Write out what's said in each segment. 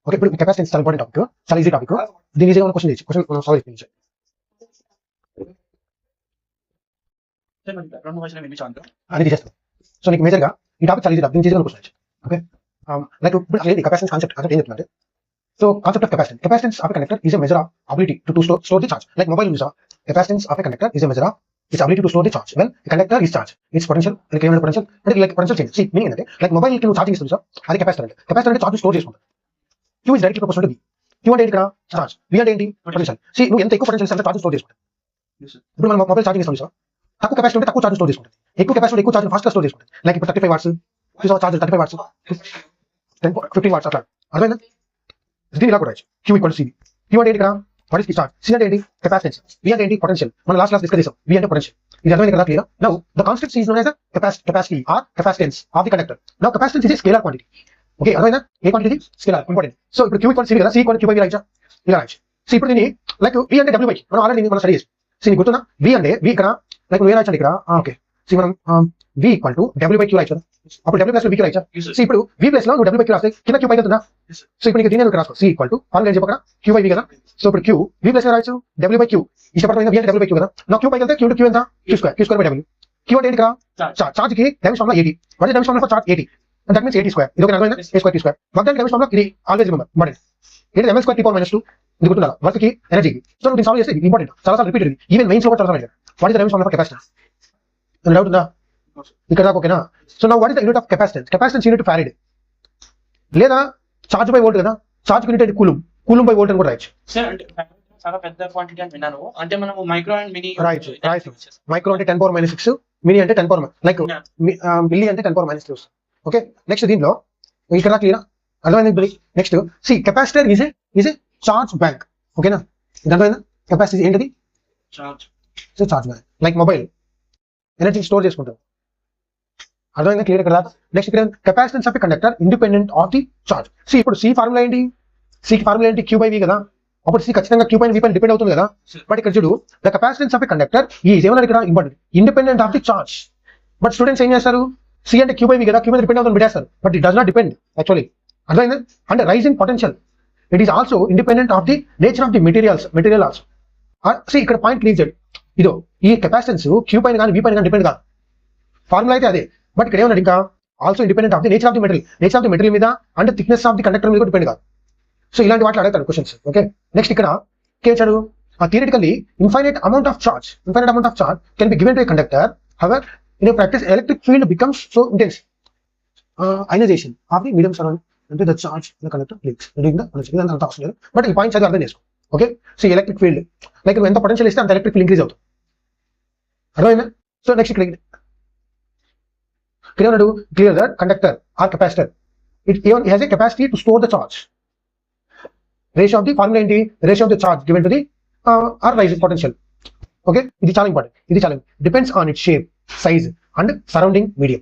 Okay, ఇప్పుడు capacitance చాలా important topic, చాలా ఈజీ టాపిక్. దీని ఈజీగా క్వశ్చన్ చేయొచ్చు, క్వశ్చన్ మనం సాల్వ్ చేయించాలి. అనేది చేస్తాం. సో నీకు మేజర్గా ఈ టాపిక్ చాలా ఈజీ టాపిక్, దీని ఈజీగా క్వశ్చన్ చేయొచ్చు. ఓకే, లైక్ ఇప్పుడు అసలు కెపాసిటెన్స్ కాన్సెప్ట్ ఏం చెప్తుందంటే, so concept of capacitance of conductor is a measure of ability to store the charge. Like mobile use capacitance of conductor is a measure of its ability to store the charge when a conductor is charged. Its potential, like potential change. See, meaning అంటే like mobile కి నువ్వు charging ఇస్తుంది sir, అది capacitor అంటే. Capacitor అంటే charge store చేసుకుంటుంది. Q is directly proportional to V. Q అంటే ఏంటి ఇక్కడ చార్జ్, V అంటే ఏంటి పొటెన్షియల్. See, నువ్వు ఎంత ఎక్కువ పొటెన్షియల్ అంటే ఛార్జ్ స్టోర్ చేసుకుంటుంది. ఇప్పుడు మనం మొబైల్ ఛార్జింగ్ ఇస్తుంది సార్, తక్కువ కెపాసిటీ ఉంటే తక్కువ ఛార్జ్ స్టోర్ చేసుకుంటుంది, ఎక్కువ కెపాసిటీ ఎక్కువ ఛార్జ్ ఫాస్ట్ గా స్టోర్ చేసుకుంటుంది. లైక్ ఇప్పుడు 35 వాట్స్ ఛార్జ్, 35 వాట్స్ 15 వాట్స్ అట్లా. అర్థమైందా? దీని ఇలా కూడా Q equal to CV. Q అంటే ఏంటి ఇక్కడ what is the charge, C అంటే ఏంటి కెపాసిటెన్స్, V అంటే ఏంటి పొటెన్షియల్. మనం లాస్ట్ క్లాస్ డిస్కస్ చేసాం, V అంటే పొటెన్షియల్. ఇది అర్థమైంది కదా clear? Now the concept is known as capacity or capacitance of the conductor. Now capacitance is A scalar quantity. Okay, అర్థమైందా? ఏ క్వాంటిటీ? Scalar, important. సో ఇప్పుడు Q ఈక్వల్ CV కదా, C equal Q by V రాయొచ్చా? ఇలా రాయొచ్చు. So ఇప్పుడు దీన్ని like V అంటే W by, మనం already మనం స్టడీ చేసాం. సో నీకు గుర్తుందా, V అంటే V ఇక్కడ లైక్ నువ్వు ఏ రాయొచ్చు ఇక్కడ. ఓకే, సో మనం V equal to W by Q రాయొచ్చు. అప్పుడు W ప్లస్ V కి రాయొచ్చా? సో ఇప్పుడు V ప్లస్ లో నువ్వు W బై Q రాస్తే కింద Q పైకి వెళ్తుందా? సో ఇప్పుడు నీకు దీన్ని రాసుకో, C ఈక్వల్ టు ఫార్ములా ఏం చెప్పక Q బై V కదా. సో ఇప్పుడు Q V ప్లస్ రాయొచ్చు, W బై Q ఇష్టపడతాం, V అంటే W బై Q కదా. నా Q పైకి వెళ్తే Q ఎంత? Q square by W. Q అంటే ఏంటి ఇక్కడ చార్జ్ కి dimension formula 80. What is dimension formula for charge? 80. And that means 80 square. ఇది ఒక అర్థమైందా? A square T square. Work done dimension formula ఇది ఆల్వేస్ రిమెంబర్ ఇంపార్టెంట్. ఇది ml స్క్వేర్ T పవర్ -2 ఇది గుర్తుండాలి వర్క్ కి ఎనర్జీకి. సో నువ్వు సాల్వ్ చేస్తే ఇంపార్టెంట్, చాలా సార్లు రిపీటెడ్, ఈవెన్ మెయిన్స్ లో కూడా చాలా సార్లు. What is the dimension formula for capacitance? Doubt ఉందా ఇక్కడ దాకా? ఓకేనా? So now what is the unit of capacitance? Capacitance unit farad లేదా చార్జ్ బై వోల్ట్ కదా. చార్జ్ యూనిట్ అంటే కూలుం బై వోల్ట్ అని కూడా రాయొచ్చు. చాలా పెద్ద క్వాంటిటీ అని విన్నాను, అంటే మనము మైక్రో అండ్ మినీ రాయొచ్చు. మైక్రో అంటే 10 పవర్ -6, మినీ అంటే 10 పవర్ లైక్ మిల్లీ అంటే 10 పవర్ -3. ఓకే, నెక్స్ట్ దీంట్లో ఇక్కడ క్లియర్ అర్థమైంది. Next C capacitor is a charge bank. ఓకేనా, అర్థమైందా? కెపాసిటీ ఏంటిది? Charge bank. Like mobile energy store చేసుకుంటాం, అర్థమైందా? క్లియర్ ఇక్కడ. నెక్స్ట్ ఇక్కడ capacitance of conductor independent of the charge. C ఇప్పుడు సి ఫార్ములా ఏంటి? సి ఫార్ములా ఏంటి? Q బై V కదా. అప్పుడు సి ఖచ్చితంగా Q పైన V పైన డిపెండ్ అవుతుంది కదా. బట్ ఇక్కడ చూడు, the capacitance of conductor is ఏమన్నా ఇక్కడ important, independent of the charge. But students ఏం చేస్తారు, సి అంటే Q బై V కదా, Q మీద డిపెండ్ అవుతుంది పెట్టేస్తారు. But it does not depend actually, అర్థమైందా? అంటే raising potential it is also independent of the nature of the material also. C ఇక్కడ పాయింట్ క్లియర్ చేయండి. ఇదో ఈ కెపాసిటెన్స్ Q పైన కానీ V పైన కానీ డిపెండ్ కాదు. ఫార్ములా అయితే అదే, బట్ ఇక్కడ ఏమన్నాడు ఇంకా also independent of the nature of the material మీద and thickness of the conductor మీద కూడా డిపెండ్ కాదు. సో ఇలాంటి వాటిలో అడుగుతాడు క్వశ్చన్స్. ఓకే, నెక్స్ట్ ఇక్కడ కేచాడు theoretically infinite amount of charge can be given to a conductor. However in practice electric field becomes so intense. Ionisation of the medium surrounding అంటే the charge in conductor leaks ఇదంతా అంత అవసరం లేదు, but ఈ points అది అర్థం చేసుకో. Okay, so electric field like ఎంత పొటెన్షియల్ ఇస్తే అంత ఎలక్ట్రిక్ ఫీల్డ్ ఇంక్రీజ్ అవుతుంది, అర్థమైందా? సో నెక్స్ట్ ఇక్కడ ఉన్నాడు clear that conductor or capacitor it has a capacity to store the charge. Ratio of the formula ఏంటి? Ratio of the charge given to the or rising potential. Okay, ఇది చాలా important, ఇది చాలా depends on it shape, size and surrounding medium.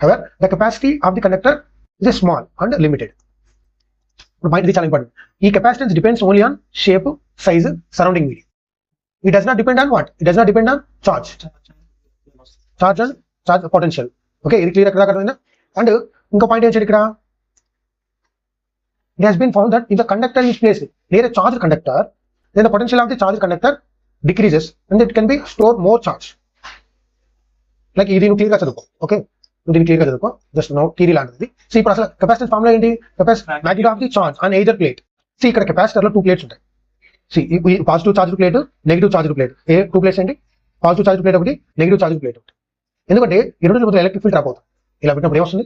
However the capacity of the conductor is small and limited. ఇది చాలా important. ఈ capacitance depends only on shape, size, surrounding medium. It does not depend on what? It does not depend on charge and potential. Okay, ఇది clear ఎక్కడ అర్థమైందా? And ఇంకో point ఏంటి ఇక్కడ, it has been found that if the conductor is placed near a charged conductor, then the potential of the charged conductor decreases and it can be store more charge. Like ఇది నువ్వు clear గా చదువుకో. Okay, నువ్వు clear గా చదువుకో, just no theory లాంటిది. So ఇప్పుడు అసలు కెపాసిటెన్స్ ఫార్ములా ఏంటి? Magnitude of the charge on either plate. So ఇక్కడ కెపాసిటర్ లో 2 ప్లేట్స్ ఉంటాయి. So positive charge plate, negative charge plate. ఏ 2 ప్లేట్స్ ఏంటి? పాజిటివ్ చార్జ్ ప్లేట్ ఒకటి, నెగిటివ్ చార్జ్ ప్లేట్ ఒకటి. ఎందుకంటే ఈ రెండు మొత్తం ఎలక్ట్రిక్ ఫీల్డ్ ట్రాప్ అవుతుంది. ఇలా పెట్టినప్పుడు ఏమొస్తుంది?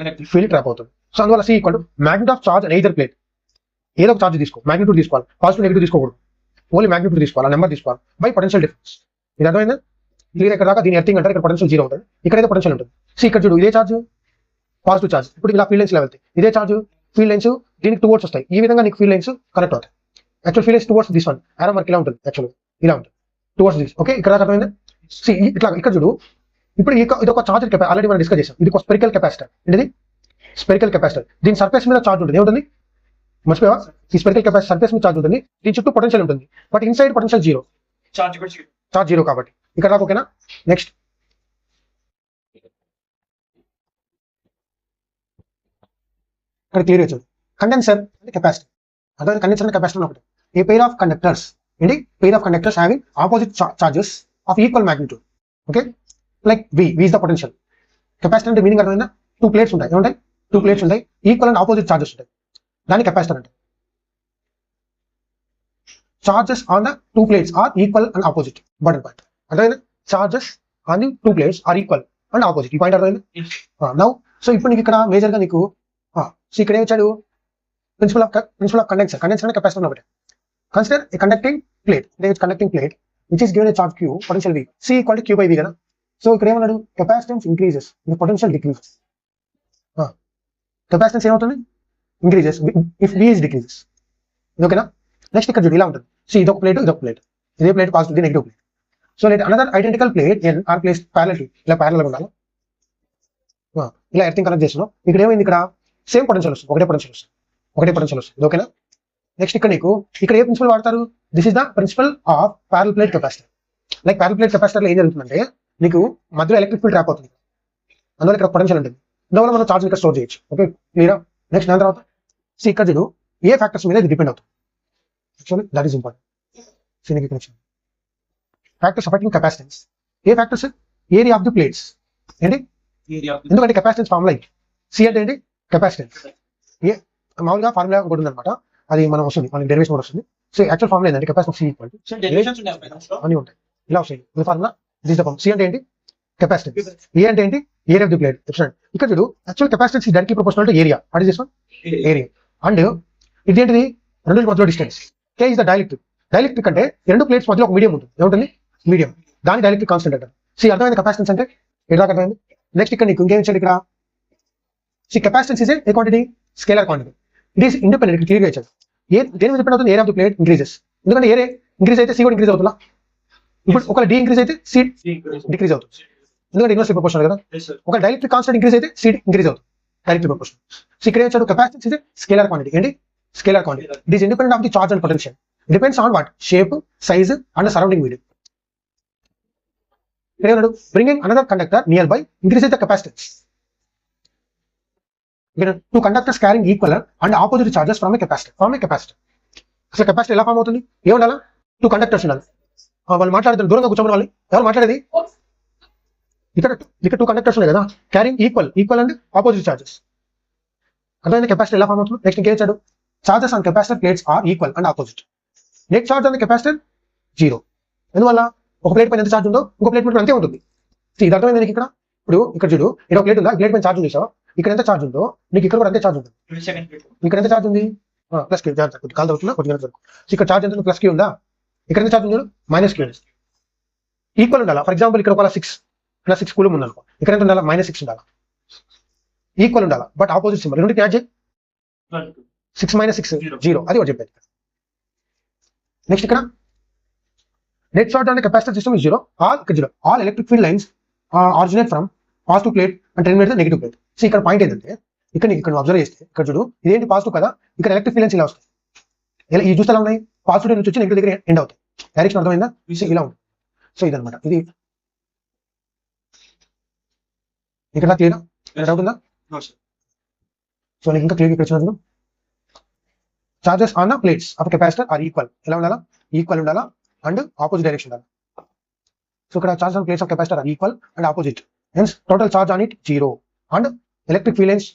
ఎలక్ట్రిక్ ఫీల్డ్ ట్రాప్ అవుతుంది. సో అందువల్ల C equal to magnitude of charge and either plate. ఏదో ఒక చార్జ్ తీసుకో, మ్యాగ్నిట్యూడ్ తీసుకోవాలి, పాజిటివ్ నెగిటివ్ తీసుకోకూడదు, ఓన్లీ మ్యాగ్నిట్యూడ్ తీసుకోవాలి, నెంబర్ తీసుకోవాలి బై పొటెన్షియల్ డిఫరెన్స్. ఇది అర్థమైందా? క్లియర్ ఇక్కడ దాకా దీని ఎర్తింగ్ అంటారు. ఇక్కడ పొటెన్షియల్ 0 ఉంటుంది, ఇక్కడైతే పొటెన్షియల్ ఉంటుంది. సో ఇక్కడ చూడు, ఇదే చార్జ్ పాజిటివ్ చార్జ్, ఇప్పుడు ఇలా ఫీల్డ్ లైన్స్ ఇలా వెళ్తాయి. ఇదే చార్జ్ ఫీల్డ్ లైన్స్ దీనికి టువర్డ్స్ వస్తాయి. ఈ విధంగా నీకు ఫీల్డ్ లైన్స్ కనెక్ట్ అవుతాయి. Actual field lines towards this one, ఆరో మార్క్ ఇలా ఉంటుంది, యాక్చువల్ ఇలా ఉంటుంది టువర్డ్స్ దిస్. ఓకే, ఇక్కడ దాకా అర్థమైందా? సో ఇట్లా ఇక్కడ చూడు, ఇప్పుడు ఇది ఒక చార్జ్ ఆల్రెడీ మనం డిస్కస్ చేసాం. ఇది ఒక స్పెరికల్ కెపాసిటర్. ఏంటిది? Spherical capacitor. దీని సర్ఫేస్ మీద చార్జ్ ఉంటుంది, ఏముంటుంది మర్చిపోయావా? ఈ స్పెరికల్ కెపాసిటర్ సర్ఫేస్ మీద చార్జ్ ఉంటుంది, దీని చుట్టూ పొటెన్షియల్ ఉంటుంది, బట్ ఇన్సైడ్ పొటెన్షియల్ 0, చార్జ్ 0 కాబట్టి ఇక్కడ దాకా ఓకేనా? నెక్స్ట్ ఇక్కడ క్లియర్ వచ్చాడు. కండెన్సర్ అంటే కెపాసిటర్. అదే కండెన్సర్ అంటే కెపాసిటర్ ఒకటి. ఏ పెయిర్ ఆఫ్ కండక్టర్స్ ఏంటి, pair of conductors having opposite charges of equal magnitude. Okay, like V is the potential. Capacitor అంటే మీనింగ్ అర్థమైందా, 2 ప్లేట్స్ ఉంటాయి, ఏముంటాయి 2 ప్లేట్స్ ఉంటాయి, ఈక్వల్ అండ్ ఆపోజిట్ చార్జెస్ ఉంటాయి, దాన్ని కెపాసిటర్ అంటే. Charges on the 2 plates are equal and opposite. Important point అర్థమైందా, charges on the 2 plates are equal and opposite. ఈ పాయింట్ అర్థమైందా. నౌ సో ఇప్పుడు నీకు ఇక్కడ మేజర్ గా నీకు సో ఇక్కడ ఏమొచ్చాడు, ప్రిన్సిపల్ ఆఫ్ కండెన్సర్. కండెన్సర్ అంటే కెపాసిటర్ ఒకటి. Consider a conducting plate, conducting plate which is given a charge Q, potential V, C equal to Q by V కదా. సో ఇక్కడ ఏమన్నాడు, capacitance increases, potential decreases. Capacitance ఏమవుతుంది, increases if V is decreases. ఓకేనా. Next ఇక్కడ చూడు ఇలా ఉంటుంది. సో ఇదొక ప్లేట్, ఇదొక ప్లేట్, ఇదే plate positive, negative plate. So let another identical plate N are place parallel to, ఇలా ప్యారలల్ గా ఉండాలి. ఇలా ఎర్తింగ్ కనెక్ట్ చేస్తున్నాం. ఇక్కడ ఏమైంది, ఇక్కడ సేమ్ పొటెన్షియల్ వస్తుంది, ఒకటే పొటెన్షియల్ వస్తుంది. ఓకేనా. నెక్స్ట్ ఇక్కడ నీకు ఇక్కడ ఏ ప్రిన్సిపల్ వాడతారు, this is the principle of parallel plate capacitor. Like parallel plate capacitor లో ఏం జరుగుతుందంటే నీకు మధ్యలో ఎలక్ట్రిక్ ఫీల్డ్ ట్రాప్ అవుతుంది, అందువల్ల ఇక్కడ పొటెన్షియల్ ఉంటుంది, అందువల్ల మనం చార్జ్ ఇక్కడ స్టోర్ చేయొచ్చు. ఓకే క్లియరా. నెక్స్ట్ దాని తర్వాత ఇక్కడ చూడు ఏ ఫ్యాక్టర్స్ మీద ఇది డిపెండ్ అవుతుంది. Actually that is important. దీనికి కనెక్షన్ ఫ్యాక్టర్స్ అఫెక్టింగ్ కెపాసిటెన్స్. ఏ factors, area of the plates ఏంటి, ఎందుకంటే కెపాసిటెన్స్ ఫార్ములా సి అంటే ఏంటి, కెపాసిటెన్స్. ఏ మామూలుగా ఫార్ములా ఒకటి ఉంది అనమాట, అది మనం వస్తుంది, మనకి డెరివేషన్ కూడా వస్తుంది. సో యాక్చువల్ ఫార్ములా ఏంటంటే కెపాసిటెన్స్ సి ఈక్వల్ టు అన్ని ఉంటాయి, ఇలా వస్తాయి. ఈ formula this the form. C అంటే ఏంటి, కెపాసిటెన్స్. ఏ అంటే ఏంటి, ఏరియా ఆఫ్ ది ప్లేట్. ఇక్కడ చూడు actual capacitance directly proportional to area. What is this one, area. And ఇది ఏంటిది, రెండు మధ్యలో distance. K is the dielectric. Dielectric అంటే రెండు ప్లేట్స్ మధ్యలో ఒక మీడియం ఉంటుంది, ఏముంటుంది, మీడియం, దాని డైఎలక్ట్రిక్ కాన్స్టెంట్ అంటారు. సి అర్థమైంది కెపాసిటెన్స్ అంటే ఎట్లా అర్థమైంది. నెక్స్ట్ ఇక్కడ నీకు ఇంకేం ఇచ్చాడు, ఇక్కడ C capacitance is a quantity, scalar quantity. It is independent, క్లియర్గా ఇచ్చాడు. దేని మీద డిపెండ్ అవుతుంది, area of the plate increases. ఎందుకంటే ఏరియా ఇంక్రీజ్ అయితే సి కూడా ఇంక్రీజ్ అవుతుందా, ఇప్పుడు ఒక డి ఇంక్రీజ్ అయితే సి డిక్రీజ్ అవుతుంది, ఎందుకంటే ఇన్వర్స్లీ ప్రపోర్షనల్ కదా. ఒక డైరెక్ట్లీ కాన్స్టెంట్ ఇంక్రీజ్ అయితే సి ఇంక్రీజ్ అవుతుంది, డైరెక్ట్లీ ప్రపోర్షనల్. సో ఇక్కడ ఏం కెపాసిటెన్స్ ఇస్ స్కేలర్ క్వాంటిటీ. ఏంటి, scalar quantity. It is independent of the charge and potential, depends on what, shape, size and surrounding medium. ఇక్కడ ఏమన్నాడు, bringing another conductor near by increases the capacitance. ఇక్కడ 2 conductors carrying equal and opposite charges from A capacitor. అసలు capacitor ఎలా form అవుతుంది, ఏముండాలా, 2 conductors ఉండాలి. వాళ్ళు మాట్లాడుతున్నారు, దూరంగా కూర్చోమని వాళ్ళు ఎవరు మాట్లాడేది. ఇక్కడ 2 కండక్టర్స్ ఉన్నాయి కదా, carrying equal and opposite charges. అర్థమైంది కెపాసిటర్ ఎలా ఫామ్ అవుతుంది. నెక్స్ట్ ఇంకేం ఇచ్చాడు, charges on capacitor plates are equal and opposite. Net charge on capacitor 0. ఎందువల్ల, ఒక ప్లేట్ పైన ఎంత చార్జ్ ఉందో ఇంకో ప్లేట్ పైన అంతే ఉంటుంది. ఇది అర్థమైంది నీకు. ఇప్పుడు ఇక్కడ చూడు, ఇక్కడ ప్లేట్ ఉందా, ప్లేట్ పైన చార్జ్ చేసావా, ఇక్కడ ఎంత చార్జ్ ఉందో నీకు ఇక్కడ కూడా అంతే చార్జ్ ఉంటుంది. ఇక్కడ ఎంత చార్జ్ ఉంది, ప్లస్ కి కాల్ అవుతుందా కొద్దిగా. ఇక్కడ చార్జ్ ఎంత, ప్లస్ కి ఉందా, ఇక్కడ ఎంత చార్జ్ ఉంది, మైనస్ కి ఉంది. ఈక్వల్ ఉండాలా. ఫర్ ఎగ్జాంపుల్ ఇక్కడ ఒక 6 కూలం ఉందనుకో, ఇక్కడ ఎంత ఉండాలా, -6 ఉండాలా. ఈక్వల్ ఉండాలా, బట్ ఆపోజిట్ సింబల్ రెండు యాడ్ చేయి. 6 - 6 0, అది ఒకటి చెప్పారు. నెక్స్ట్ ఇక్కడ net charge on capacitor system is 0. All electric field lines originate from positive plate and terminate the negative plate. So ఇక్కడ పాయింట్ ఏంటంటే, ఇక్కడ అబ్జర్వ్ చేస్తే ఇక్కడ చూడు, ఇదేంటి పాజిటివ్ కదా, ఇక్కడ ఎలక్ట్రిక్ ఫీల్డ్ లైన్స్ ఇలా వస్తాయి. ఈ చూస్తే ఎలా ఉన్నాయి, పాజిటివ్ నుంచి వచ్చి నెగిటివ్ దగ్గర ఎండ్ అవుతాయి. డైరెక్షన్ అర్థమైందా, ఇలా ఉంటుంది. సో ఇదనమాట, ఇది ఇక్కడ క్లియర్ డౌట్ ఉందా. సో నీకు ఇంకా క్లియర్ ఇక్కడ వచ్చిన charges on the plates of capacitor are equal. ఎలా ఉండాలా, ఈక్వల్ ఉండాలా అండ్ ఆపోజిట్ డైరెక్షన్ ఉండాలి. సో ఇక్కడ charge on plates of capacitor are equal and opposite, hence total charge on it 0 and electric field lines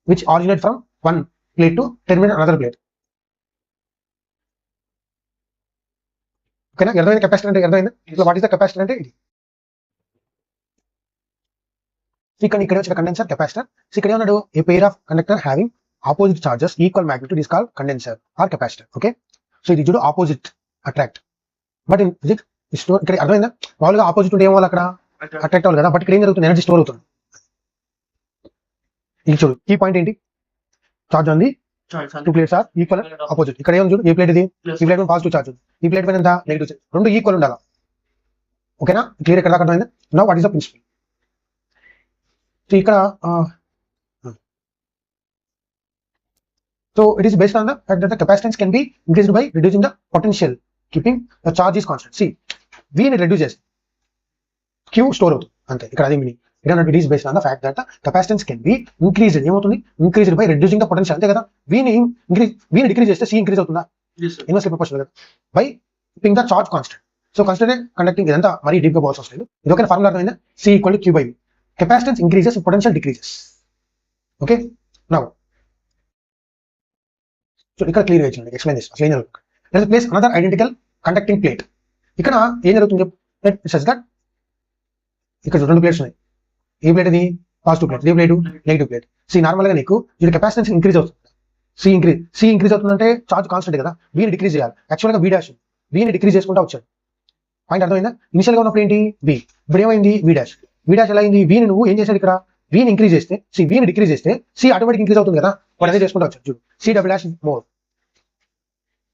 which originate from one plate to terminate another plate. ఓకేనా, అర్థమైంది capacitor అంటే అర్థమైంది. ఇట్లా what is the capacitor అంటే ఇది. ఇక్కడ వచ్చిన condenser capacitor. ఇక్కడ ఏమన్నాడు, a pair of conductor having opposite charges equal magnitude is called condenser or capacitor. Okay, so ఇది చూడు ఆపోజిట్ అట్రాక్ట్, బట్ స్టోర్. ఇక్కడ అర్థమైందా, మామూలుగా ఆపోజిట్ ఉంటే ఏమో అక్కడ అట్రాక్ట్ అవ్వాలి కదా, బట్ ఇక్కడ ఏం జరుగుతుంది, ఎనర్జీ స్టోర్ అవుతుంది. ఇది చూడు, ఈ పాయింట్ ఏంటి, చార్జ్ ఉంది, 2 ప్లేట్స్ ఆర్ ఈక్వల్ ఆపోజిట్. ఇక్కడ ఏం చూడు, ఈ ప్లేట్ ఇది, ఈ ప్లేట్ పాజిటివ్ చార్జ్ ఉంది, ఈ ప్లేట్ పైన ఎంత నెగిటివ్ చార్జ్, రెండు ఈక్వల్ ఉండాలి. ఓకేనా, క్లియర్ ఇక్కడ దాకా అర్థమైందా. Now what is the principle. So ఇక్కడ so it is based on the fact that the capacitance can be increased by reducing the potential, keeping the charge is constant. C V ని reduce చేస్తే Q store అవుతుంది అంతే. ఇక్కడ అదే meaning. it is based on the fact that the capacitance can be increased ఏమవుతుంది increased by reducing the potential అంతే కదా వీని డిక్రీజ్ చేస్తే సి ఇంక్రీజ్ అవుతుందా ఇన్వర్స్లీ ప్రపోర్షనల్ కదా by keeping the charge constant so constant conducting ఇదంతా మరీ deep గా పోవాల్సిన అవసరం లేదు ఇది ఒక ఫార్ములా అర్థమైందా C equal to Q by V capacitance increases potential decreases okay now so ఇక్కడ క్లియర్ చేయండి ఎక్స్ప్లెయిన్ చేస్తాను అసలు ఏం జరుగుతుంది let's place another identical conducting plate ఇక్కడ ఏం జరుగుతుంది చెప్పు దట్ ఇక్కడ రెండు ప్లేట్స్ ఉన్నాయి ఏ ప్లేట్ ఇది పాజిటివ్ ప్లేట్ ఏ plate negative plate C normal గా నీకు ఇది కెపాసిటెన్స్ ఇంక్రీజ్ అవుతుంది సి ఇంక్రీజ్ అవుతుందంటే చార్జ్ కాన్స్టెంట్ కదా వీని డిక్రీజ్ చేయాలి యాక్చువల్గా వి డాష్ వీని డిక్రీజ్ చేసుకుంటూ వచ్చాడు పాయింట్ అర్థమైందా ఇనిషియల్ గా ఉన్నప్పుడు ఏంటి వి ఇప్పుడు ఏమైంది వి డాష్ ఎలా అయింది వీని నువ్వు ఏం చేశాడు ఇక్కడ వీని ఇంక్రీజ్ చేస్తే సి వీని డిక్రీజ్ చేస్తే సి ఆటోమేటిక్ ఇంక్రీజ్ అవుతుంది కదా వాడు అదే చేసుకుంటూ వచ్చాడు చూడు సి డబుల్ డాష్ మోర్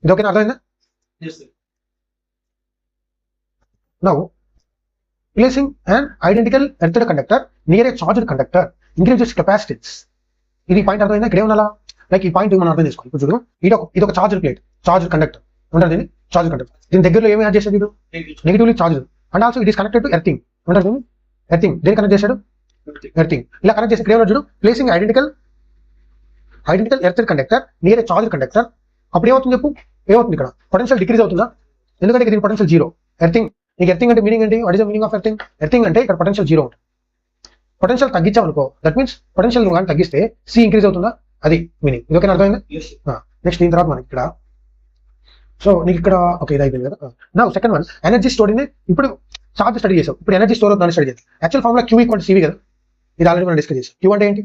ఇది ఓకేనా అర్థమైందా now placing an identical earthed conductor near a charged conductor increases capacitance ఇది పాయింట్ అర్థమైందా ఇక్కడ ఏమన్నా లైక్ ఈ పాయింట్ మనం అర్థం చేసుకోవాలి ఇప్పుడు చూడు ఇది ఒక చార్జర్ ప్లేట్ చార్జర్ కండక్టర్ ఉంటారు దీన్ని చార్జర్ కండక్టర్ దీని దగ్గరలో ఏమి యాడ్ చేశాడు వీడు negatively charger and also it is connected to earthing ఉంటారు దీన్ని ఎర్తింగ్ దేని కనెక్ట్ చేశాడు ఎర్తింగ్ ఇలా కనెక్ట్ చేసి ఇక్కడ ఏమన్నా చూడు placing identical earth conductor near a charger conductor అప్పుడు ఏమవుతుంది చెప్పు ఏమవుతుంది ఇక్కడ పొటెన్షియల్ డిక్రీజ్ అవుతుందా ఎందుకంటే దీని పొటెన్షియల్ జీరో ఎర్తింగ్ నీకు ఎర్తింగ్ అంటే మీనింగ్ ఏంటి what is the meaning of earthing earthing అంటే ఇక్కడ పొటెన్షియల్ జీరో ఉంటుంది పొటెన్షియల్ తగ్గించామనుకో దట్ మీన్స్ పొటెన్షియల్ కానీ తగ్గిస్తే సి ఇంక్రీజ్ అవుతుందా అది మీనింగ్ ఇది ఓకే అర్థమైందా నెక్స్ట్ దీని తర్వాత మనకి ఇక్కడ సో నీకు ఇక్కడ ఓకే ఇది అయిపోయింది కదా నా సెకండ్ వన్ ఎనర్జీ స్టోర్ ఇప్పుడు చార్జ్ స్టడీ చేసావు ఇప్పుడు ఎనర్జీ స్టోర్ అవుతుందని స్టడీ చేస్తాం actual formula Q equal to CV కదా ఇది ఆల్రెడీ మనం డిస్కస్ చేసాం క్యూ అంటే ఏంటి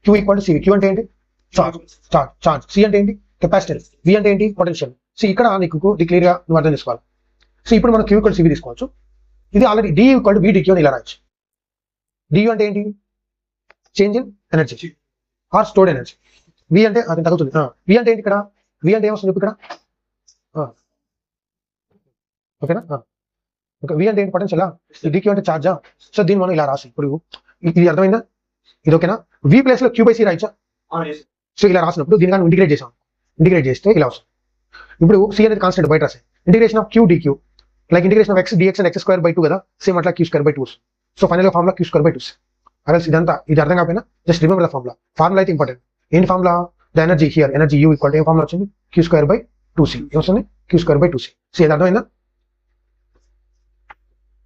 Q equal to CV Q అంటే ఏంటి చార్జ్ సి అంటే ఏంటి కెపాసిటెన్స్ వి అంటే ఏంటి పొటెన్షియల్ సి ఇక్కడ నీకు క్లియర్ గా నువ్వు అర్థం చేసుకోవాలి సో ఇప్పుడు మనం క్యూ ఈక్వల్ సివి తీసుకోవచ్చు ఇది already d equal to V dQ అని ఇలా రాయొచ్చు డియూ అంటే ఏంటి change in energy or stored energy V అంటే అది తగ్గుతుంది వి అంటే ఏంటి ఇక్కడ వి అంటే ఏమొస్తుంది ఇక్కడ ఓకేనా ఓకే వి అంటే ఏంటి పొటెన్షియల్ డిక్యూ అంటే చార్జా సో దీన్ని మనం ఇలా రాసి ఇప్పుడు ఇది అర్థమైందా ఇది ఓకేనా వి ప్లేస్ లో క్యూ బై సి రాయచ్చా సో ఇలా రాసినప్పుడు దీని కానీ ఇంటిగ్రేట్ చేస్తే ఇలా వస్తుంది ఇప్పుడు సి అనేది కాన్స్టెంట్ బయట రాసాయి integration of Q D Q like integration of X D X and X square by 2 కదా సేమ్ అట్లా Q square by 2 so final formula Q square by 2 అరల్స్ ఇదంతా ఇది అర్థం కాకపోయినా జస్ట్ రిమెంబర్ ద ఫార్ములా అయితే ఇంపార్టెంట్ ఏంటి formula the energy here energy U equal ఏ ఫార్ములా వచ్చింది క్యూ స్క్వేర్ బై 2c ఏమొస్తుంది queue square by 2c so ఇది అర్థమైందా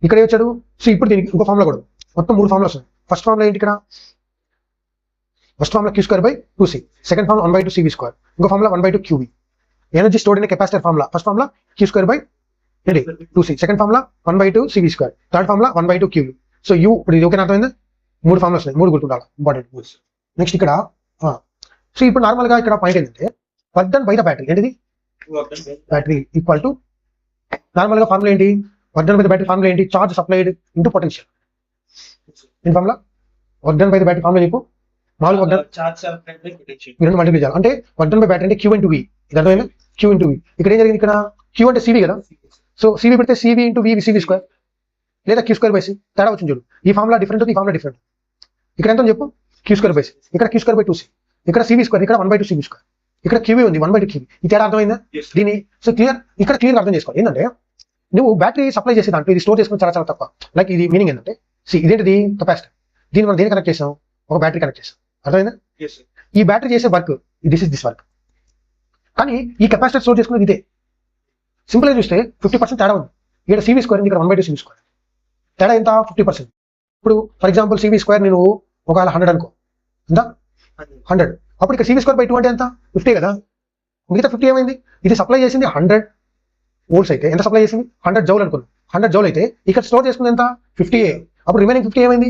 ఇక్కడ వచ్చాడు సో ఇప్పుడు దీనికి ఇంకో ఫార్ములా కూడా మొత్తం 3 ఫార్ములా వస్తుంది ఫస్ట్ ఫార్ములా ఏంటి ఇక్కడ first formula Q square by 2c second formula 1/2 cv square ఇంకో formula 1/2 qv energy stored in capacitor formula first formula Q square by 2c second formula 1/2 cv square third formula 1/2 qv so you ఇప్పుడు ఇది okay అర్థమైందా 3 ఫార్ములాస్ ఉన్నాయి 3 గుర్తుండాలి important next ఇక్కడ so ఇప్పుడు normal గా ఇక్కడ పాయింట్ ఏంటంటే work done by the battery ఏంటిది బ్యాటరీ ఈక్వల్ టు నార్మల్ గా ఫార్ములా ఏంటి work done by the battery formula ఏంటి చార్జ్ సప్లైడ్ ఇంటూ పొటెన్షియల్ ఏంటి formula work done by the battery formula నీకు మామూలుగా work done charge supplied by potential ఈ రెండు multiply చేయాలి అంటే వర్క్ డన్ బై బ్యాటరీ అంటే క్యూ ఇంటూ వి ఇది అర్థమైందా క్యూ ఇంటూ వి ఇక్కడ ఏం జరిగింది ఇక్కడ క్యూ అంటే సివి కదా సో సివి పెడితే CV into V CV square లేదా క్యూ స్క్వేర్ బై సి తేడా వచ్చింది చూడు ఈ ఫార్ములా డిఫరెంట్ ఈ ఫార్ములా డిఫరెంట్ ఇక్కడ ఎంత చెప్పు క్యూ స్క్వేర్ బై సి ఇక్కడ క్యూ స్క్వేర్ బై 2c ఇక్కడ సివి స్క్వేర్ ఇక్కడ 1/2 cv స్క్వేర్ ఇక్కడ క్యూవీ ఉంది 1/2 qv ఈ తేడా అర్థమైందా దీని సో ఇక్కడ క్లియర్ అర్థం చేసుకోవాలి ఏంటంటే నువ్వు బ్యాటరీ సప్లై చేసే దాంట్లో ఇది స్టోర్ చేసుకుని చాలా చాలా తక్కువ లైక్ ఇది మీనింగ్ ఏంటంటే ఇదేంటిది కెపాసిటర్ దీన్ని మనం దేని కనెక్ట్ చేసాం ఒక బ్యాటరీ కనెక్ట్ చేసాం అర్థమైందా ఈ బ్యాటరీ చేసే వర్క్ దిస్ వర్క్ కానీ ఈ కెపాసిటర్ స్టోర్ చేసుకునేది ఇదే సింపుల్ గా చూస్తే 50% తేడా ఉంది ఇక్కడ సివి స్క్వేర్ ఇక్కడ 1/2 cv స్క్వేర్ తేడా ఎంత 50%. ఇప్పుడు ఫర్ ఎగ్జాంపుల్ సివి స్క్వేర్ నేను ఒకవేళ 100 అనుకో ఎంత 100 అప్పుడు ఇక్కడ సివి స్క్వేర్ బై 2 అంటే ఎంత 50 కదా మిగతా 50 ఏమైంది ఇది సప్లై చేసింది 100 వోల్ట్స్ అయితే ఎంత సప్లై చేసింది 100 జౌల్ అనుకుంది 100 జౌల్ అయితే ఇక్కడ స్టోర్ చేసుకుంది ఎంత 50 అప్పుడు రిమైనింగ్ 50 ఏమైంది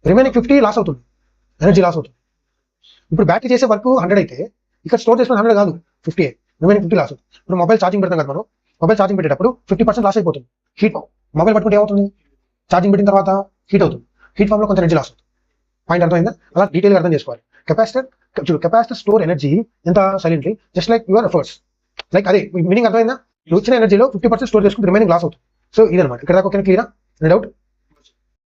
రిమైనింగ్ 50 లాస్ అవుతుంది ఎనర్జీ లాస్ అవుతుంది. ఇప్పుడు బ్యాటరీ చేసే వర్క్ 100 అయితే ఇక్కడ స్టోర్ చేసుకుని 100 కాదు 50 రిమైనింగ్ 50 లాస్ అవుతుంది. ఇప్పుడు మొబైల్ ఛార్జింగ్ పెడతాం కదా మనం మొబైల్ ఛార్జింగ్ పెట్టేటప్పుడు 50% లాస్ అయిపోతుంది హీట్ మొబైల్ పట్టుకుంటే ఏమవుతుంది ఛార్జింగ్ పెట్టిన తర్వాత హీట్ అవుతుంది హీట్ ఫామ్ లో కొంత ఎనర్జీ లాస్ అవుతుంది. పాయింట్ అర్థమైందా అలా డీటెయిల్ అర్థం చేసుకోవాలి. కెపాసిటర్ స్టోర్ ఎనర్జీ ఎంత silently just like your efforts like అదే మీనింగ్ అర్థమైందా నువ్వు ఇచ్చిన ఎనర్జీలో 50% స్టోర్ చేసుకుంటే రిమైనింగ్ లాస్ అవుతుంది. సో ఇదనమాట ఇక్కడ దాకా ఓకే క్లియరా డౌట్